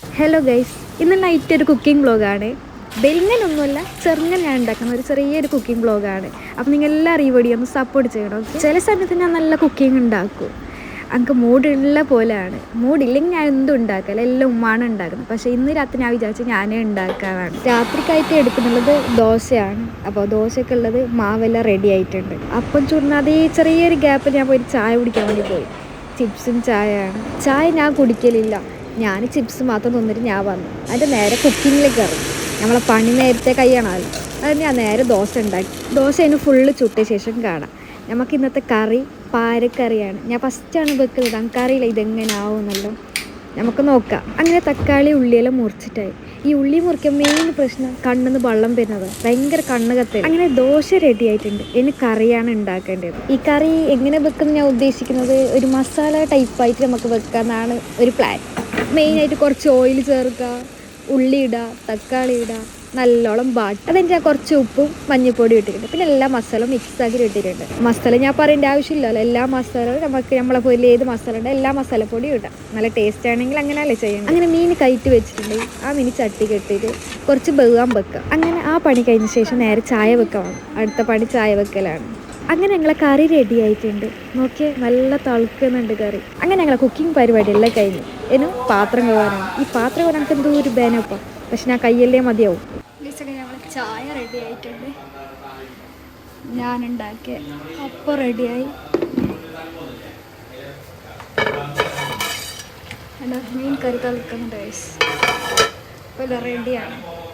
Hello guys, ഇന്ന് night ഒരു cooking വ്ളോഗാണ്. വെലിങ്ങനൊന്നുമല്ല, ചെറുങ്ങനെ ഞാൻ ഉണ്ടാക്കുന്ന ഒരു ചെറിയൊരു കുക്കിംഗ് വ്ളോഗാണ്. അപ്പം നിങ്ങൾ എല്ലാവരും ഈ വീഡിയോ ഒന്ന് സപ്പോർട്ട് ചെയ്യണം. ചില സമയത്ത് ഞാൻ നല്ല കുക്കിംഗ് ഉണ്ടാക്കും. എനിക്ക് മൂടുള്ള പോലെയാണ്. മൂടില്ലെങ്കിൽ ഞാൻ എന്തും ഉണ്ടാക്കില്ല, എല്ലാം ഉമ്മാണ് ഉണ്ടാക്കുന്നത്. പക്ഷേ ഇന്ന് രാത്രി ഞാൻ വിചാരിച്ചു ഞാനേ ഉണ്ടാക്കാനാണ്. രാത്രിക്കായിട്ട് എടുക്കുന്നുള്ളത് ദോശയാണ്. അപ്പോൾ ദോശയ്ക്കുള്ളത് മാവെല്ലാം റെഡി ആയിട്ടുണ്ട്. അപ്പം ചൂടുന്ന അതേ ചെറിയൊരു ഗ്യാപ്പിൽ ഞാൻ പോയി ചായ കുടിക്കാൻ വേണ്ടി പോയി. ചിപ്സും ചായയാണ്. ചായ ഞാൻ കുടിക്കലില്ല. ഞാൻ ചിപ്സ് മാത്രം തിന്നിട്ട് ഞാൻ വന്നു. അതിൻ്റെ നേരെ കുക്കിങ്ങിലേക്ക് ഇറങ്ങി. നമ്മളെ പണി നേരത്തെ കഴിയണമല്ലോ. അത് ഞാൻ നേരെ ദോശ ഉണ്ടാക്കി. ദോശ അതിന് ഫുള്ള് ചുട്ട ശേഷം കാണാം. നമുക്ക് ഇന്നത്തെ കറി പാരക്കറിയാണ്. ഞാൻ ഫസ്റ്റാണ് വെക്കുന്നത്. എനിക്കറിയില്ല ഇതെങ്ങനെ ആവുമെന്നല്ലോ. നമുക്ക് നോക്കാം. അങ്ങനെ തക്കാളി ഉള്ളിയെല്ലാം മുറിച്ചിട്ടായി. ഈ ഉള്ളി മുറിക്കാൻ മെയിൻ പ്രശ്നം കണ്ണിന്ന് വെള്ളം വരുന്നത്, ഭയങ്കര കണ്ണ് കത്തൽ. അങ്ങനെ ദോശ റെഡി ആയിട്ടുണ്ട്. ഇനി കറിയാണ് ഉണ്ടാക്കേണ്ടത്. ഈ കറി എങ്ങനെ വെക്കുന്നത് ഞാൻ ഉദ്ദേശിക്കുന്നത് ഒരു മസാല ടൈപ്പായിട്ട് നമുക്ക് വെക്കാമെന്നാണ് ഒരു പ്ലാൻ. മെയിനായിട്ട് കുറച്ച് ഓയിൽ ചേർക്കുക, ഉള്ളി ഇടുക, തക്കാളി ഇടുക, നല്ലോണം ബാട്ട്. അതെനിക്ക് ഞാൻ കുറച്ച് ഉപ്പും മഞ്ഞൾപ്പൊടി ഇട്ടിട്ടുണ്ട്. പിന്നെ എല്ലാ മസാലയും മിക്സാക്കി ഇട്ടിട്ടുണ്ട്. മസാല ഞാൻ പറയേണ്ട ആവശ്യമില്ലല്ലോ. എല്ലാ മസാലയും നമുക്ക് നമ്മളെ പോലെ ഏത് മസാല ഉണ്ട് എല്ലാ മസാലപ്പൊടിയും ഇടാം. നല്ല ടേസ്റ്റ് ആണെങ്കിൽ അങ്ങനെയല്ലേ ചെയ്യണം. അങ്ങനെ മീൻ കയറ്റി വെച്ചിട്ടുണ്ട്. ആ മീൻ ചട്ടി കെട്ടിയിട്ട് കുറച്ച് ബെകാൻ വെക്കുക. അങ്ങനെ ആ പണി കഴിഞ്ഞ ശേഷം നേരെ ചായ വെക്കാൻ വേണം. അടുത്ത പണി ചായ വെക്കലാണ്. അങ്ങനെ ഞങ്ങളെ കറി റെഡി ആയിട്ടുണ്ട്. നോക്കിയേ, നല്ല തളുക്കുന്നുണ്ട് കറി. അങ്ങനെ ഞങ്ങളെ കുക്കിംഗ് പരിപാടി എല്ലാം കഴിഞ്ഞു. ഇനും പാത്രം കഴുകാനാണ്. ഈ പാത്രം കഴുകാൻ എനിക്ക് എന്തോ ഒരു ബേനപ്പം. പക്ഷെ ഞാൻ കയ്യല്ലേ മതിയാവും. ഞങ്ങൾ ചായ റെഡി ആയിട്ടുണ്ട്. ഞാൻ ഉണ്ടാക്കിയ അപ്പം റെഡിയായി. മീൻ കറി തളിക്കുന്നുണ്ട്. അപ്പോൾ എല്ലാം റെഡിയാണ്.